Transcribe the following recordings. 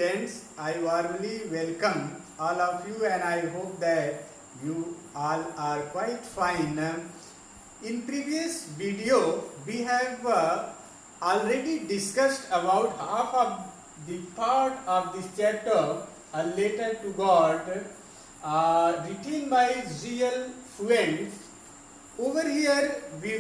students, I warmly welcome all of you and I hope that you all are quite fine. In previous video, we have already discussed about half of the part of this chapter, A Letter to God, written by Z.L. Pfuent. Over here, we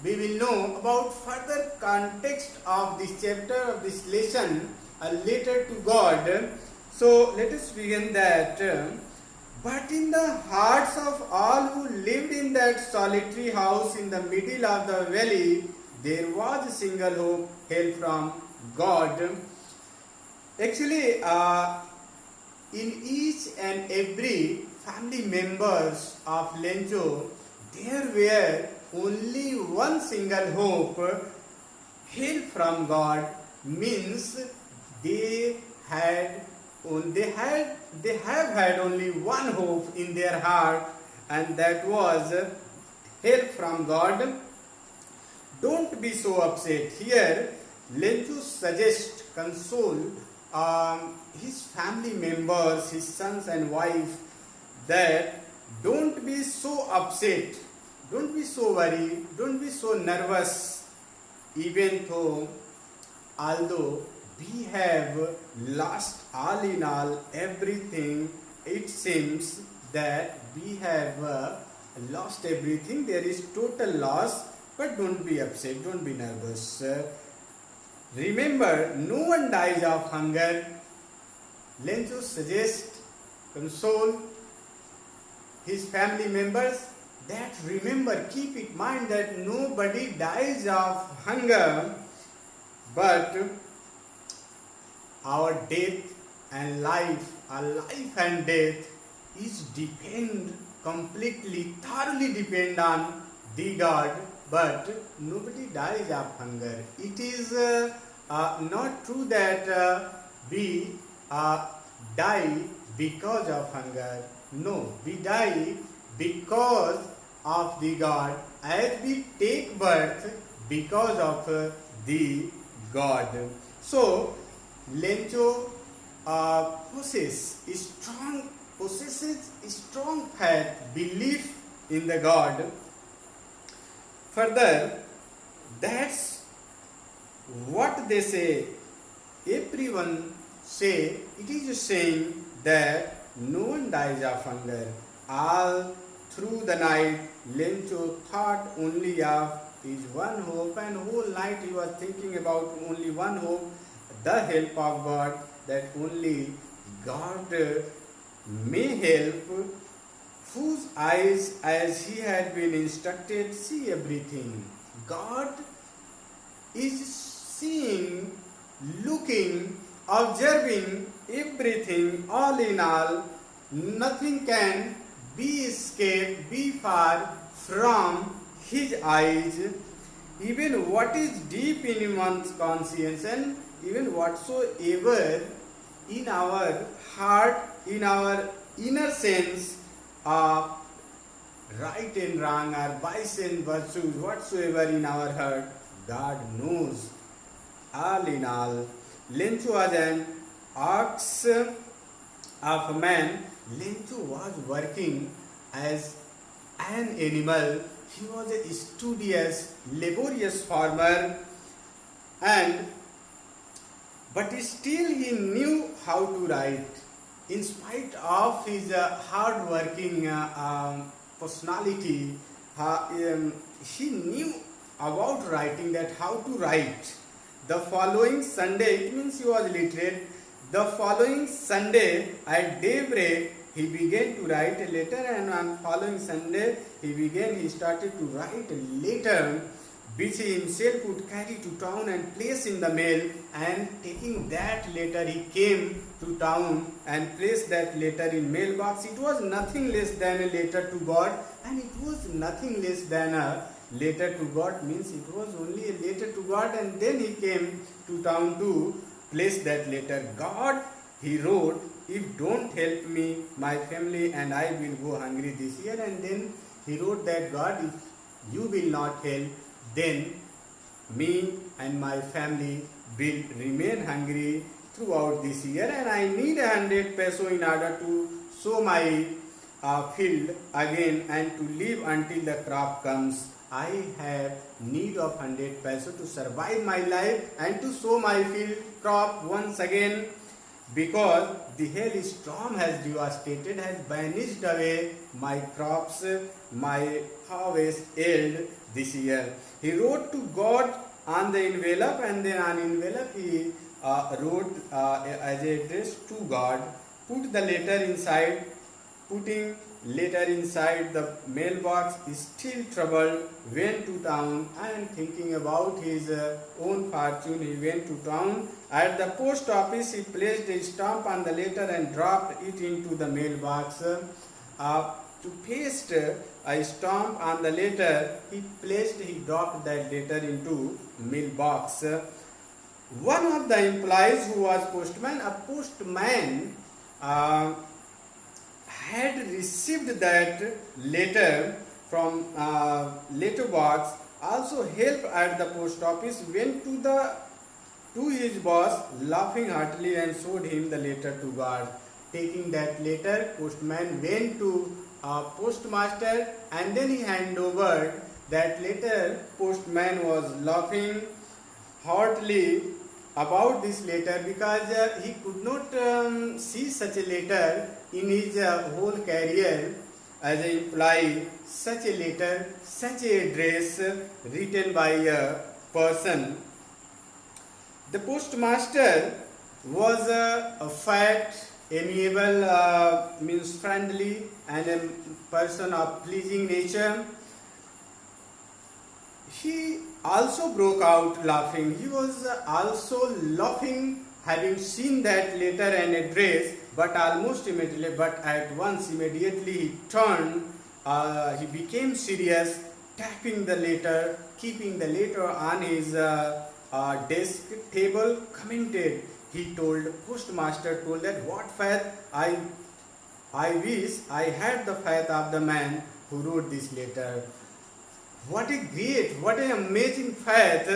will know about further context of this chapter of this lesson, A Letter to God. So let us begin that. But in the hearts of all who lived in that solitary house in the middle of the valley, there was a single hope, hail from God. Actually, in each and every family members of Lencho, there were only one single hope, hail from God, means they have had only one hope in their heart, and that was help from God. Don't be so upset. Here, Lencho suggests, console his family members, his sons and wife, that don't be so upset, don't be so worried, don't be so nervous, even though although we have lost all in all everything. It seems that we have lost everything, there is total loss, but don't be upset, don't be nervous. Remember, no one dies of hunger. Lencho suggests, console his family members that remember, keep in mind that nobody dies of hunger, but our death and life, our life and death is completely, thoroughly depend on the God, but nobody dies of hunger. It is not true that we die because of hunger. No, we die because of the God, as we take birth because of the God. So, Lencho possesses strong faith, belief in the God. Further, that's what they say. Everyone say, it is a saying that no one dies of hunger. All through the night, Lencho thought only of his one hope, and whole night he was thinking about only one hope, the help of God, that only God may help, whose eyes, as he had been instructed, see everything. God is seeing, looking, observing everything, all in all. Nothing can be escaped, be far from his eyes. Even what is deep in one's conscience, and even whatsoever in our heart, in our inner sense, of right and wrong, or vice and virtues, whatsoever in our heart, God knows. All in all, Lencho was an ox of a man. Lencho was working as an animal. He was a studious, laborious farmer, but still he knew how to write. In spite of his hard-working personality, he knew about writing, that how to write. The following Sunday, it means he was literate. The following Sunday at daybreak, he began to write a letter, and on following Sunday, he started to write a letter which he himself would carry to town and place in the mail. And taking that letter, he came to town and placed that letter in mailbox. It was nothing less than a letter to God, and it was nothing less than a letter to God, means it was only a letter to God. And then he came to town to place that letter. God, he wrote, if don't help me, my family and I will go hungry this year. And then he wrote that, God, if you will not help, then me and my family will remain hungry throughout this year, and I need 100 peso in order to sow my field again and to live until the crop comes. I have need of 100 peso to survive my life and to sow my field crop once again, because the hailstorm has devastated, has banished away my crops, my harvest yield this year. He wrote to God on the envelope, and then on envelope he wrote as a address to God, put the letter inside. Putting letter inside the mailbox, still troubled, went to town, and thinking about his own fortune, he went to town. At the post office, he placed a stamp on the letter and dropped it into the mailbox. To paste a stamp on the letter, he dropped that letter into mailbox. One of the employees who was a postman, had received that letter from letterbox, also helped at the post office, went to his boss, laughing heartily, and showed him the letter to God. Taking that letter, postman went to postmaster, and then he handed over that letter. Postman was laughing heartily about this letter, because he could not see such a letter in his whole career as an employee. Such a letter, such a address written by a person. The postmaster was a fat, amiable, means friendly, and a person of pleasing nature. He also broke out laughing. He was also laughing, having seen that letter and address, but at once immediately he turned, he became serious, tapping the letter, keeping the letter on his desk table, commented. Postmaster told that, what faith, I wish I had the faith of the man who wrote this letter. What an amazing faith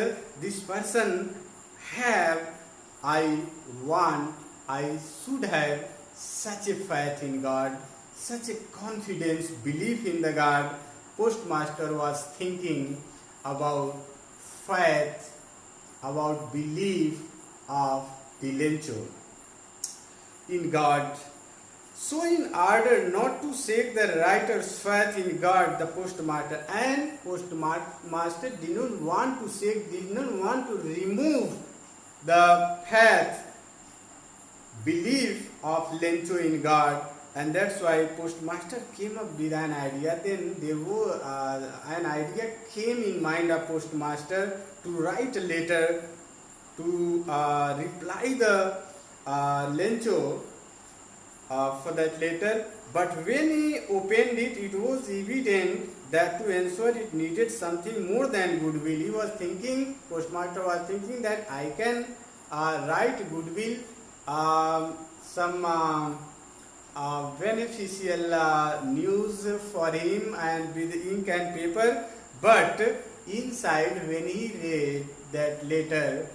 this person have. I should have such a faith in God, such a confidence, belief in the God. Postmaster was thinking about faith, about belief of the Lencho in God. So in order not to shake the writer's faith in God, the postmaster did not want to remove the faith, belief of Lencho in God, and that's why postmaster came up with an idea. Then an idea came in mind of postmaster to write a letter to reply the Lencho for that letter. But when he opened it, it was evident that to ensure it needed something more than goodwill. Postmaster was thinking that I can write goodwill, some beneficial news for him, and with ink and paper. But inside, when he read that letter,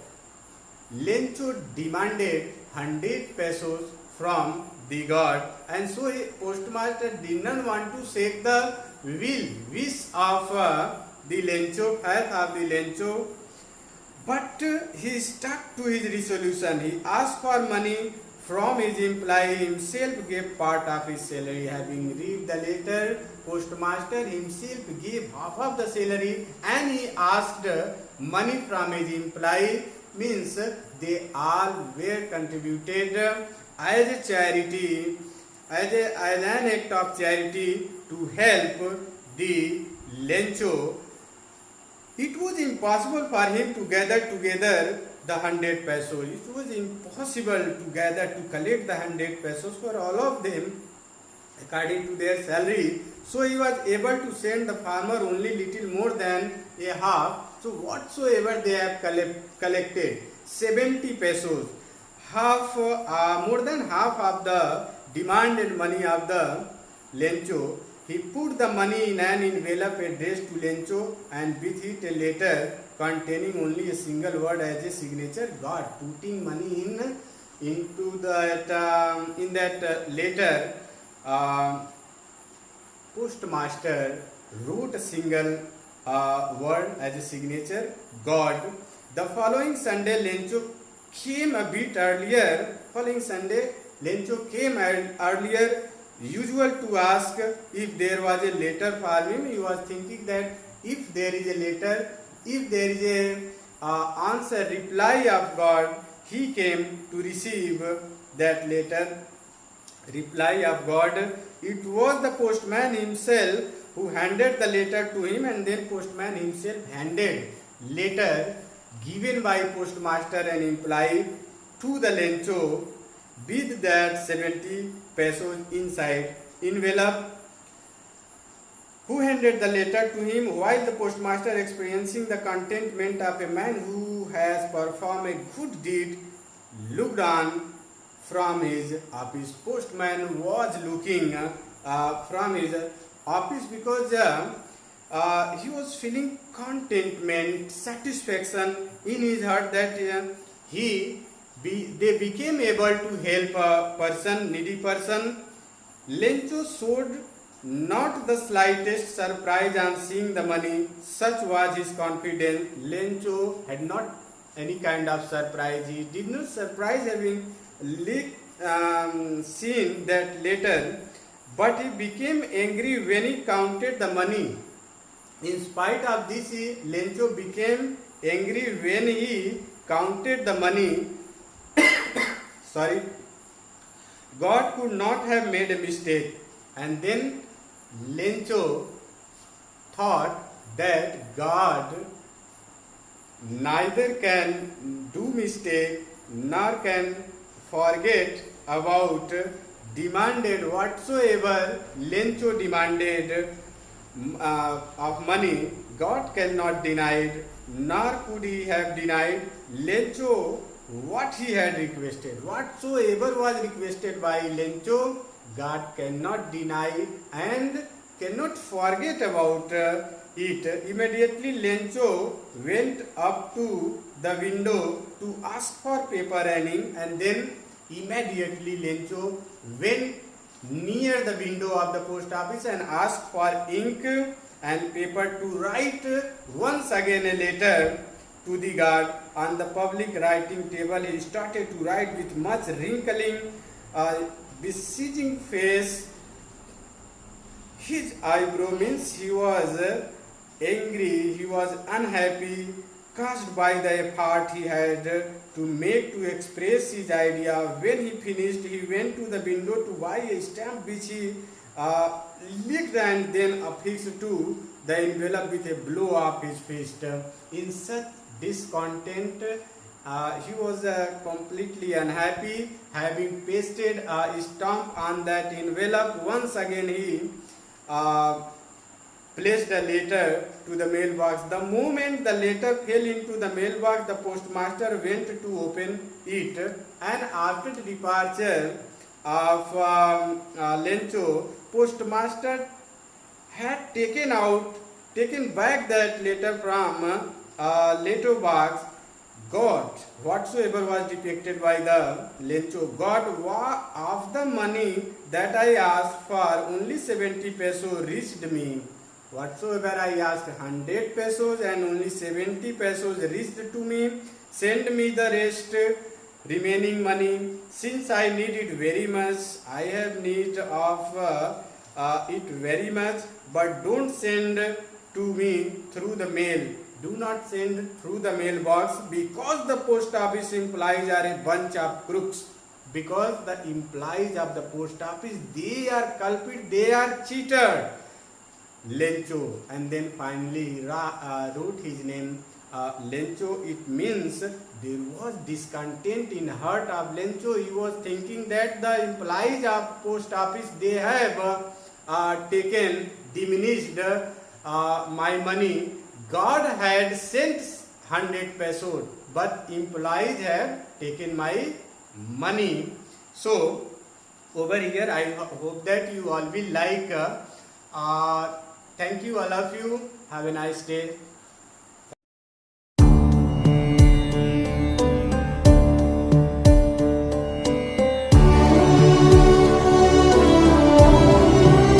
Lencho demanded 100 pesos from the God, and so postmaster did not want to shake the wish of the Lencho, faith of the Lencho, but he stuck to his resolution. He asked for money from his employee, himself gave part of his salary. Having read the letter, postmaster himself gave half of the salary, and he asked money from his employee, means they all were contributed as a charity, as an act of charity to help the Lencho. It was impossible for him to gather together the 100 pesos. It was impossible to collect the 100 pesos for all of them according to their salary. So he was able to send the farmer only little more than a half. So whatsoever they have collected, 70 pesos, more than half of the demanded money of the Lencho. He put the money in an envelope addressed to Lencho, and with it a letter containing only a single word as a signature, God. Putting money in into that in that letter, postmaster wrote a single word as a signature, God. The following Sunday, Lencho came a bit earlier. Following Sunday, Lencho came earlier usual to ask if there was a letter for him. He was thinking that if there is a letter, if there is a answer, reply of God, he came to receive that letter, reply of God. It was the postman himself who handed the letter to him, and then postman himself handed letter given by postmaster and employee to the Lencho with that 70 pesos inside envelope. Who handed the letter to him while the postmaster, experiencing the contentment of a man who has performed a good deed, looked on from his office. Postman was looking from his office because he was feeling contentment, satisfaction in his heart that they became able to help a person, needy person. Lencho showed not the slightest surprise on seeing the money. Such was his confidence. Lencho had not any kind of surprise. He did not surprise having seen that letter, but he became angry when he counted the money. In spite of this, Lencho became angry when he counted the money. Sorry. God could not have made a mistake. And then Lencho thought that God neither can do mistake nor can forget about demanded whatsoever Lencho demanded of money. God cannot deny it, nor could he have denied Lencho what he had requested. Whatsoever was requested by Lencho, God cannot deny and cannot forget about it. Immediately Lencho went up to the window to ask for paper and ink, and then immediately Lencho went near the window of the post office and asked for ink and paper to write once again a letter to the guard. On the public writing table, he started to write with much wrinkling, beseeching face. His eyebrow means he was angry, he was unhappy, caused by the effort he had to make to express his idea. When he finished, he went to the window to buy a stamp which he licked and then affixed to the envelope with a blow of his fist. In such discontent, he was completely unhappy. Having pasted a stamp on that envelope, once again he placed a letter to the mailbox. The moment the letter fell into the mailbox, the postmaster went to open it, and after the departure of Lencho, postmaster had taken back that letter from letter box. God, whatsoever was depicted by the Lencho, God, of the money that I asked for, only 70 pesos reached me. Whatsoever I asked 100 pesos and only 70 pesos reached to me. Send me the rest remaining money. Since I need it very much, I have need of it very much, but don't send to me through the mail. Do not send through the mailbox, because the post office employees are a bunch of crooks. Because the employees of the post office, they are culprit, they are cheated. Lencho, and then finally wrote his name Lencho. It means there was discontent in heart of Lencho. He was thinking that the employees of post office, they have taken, diminished my money. God had sent 100 pesos, but employees have taken my money. So over here, I hope that you all will like. Thank you, all of you. Have a nice day.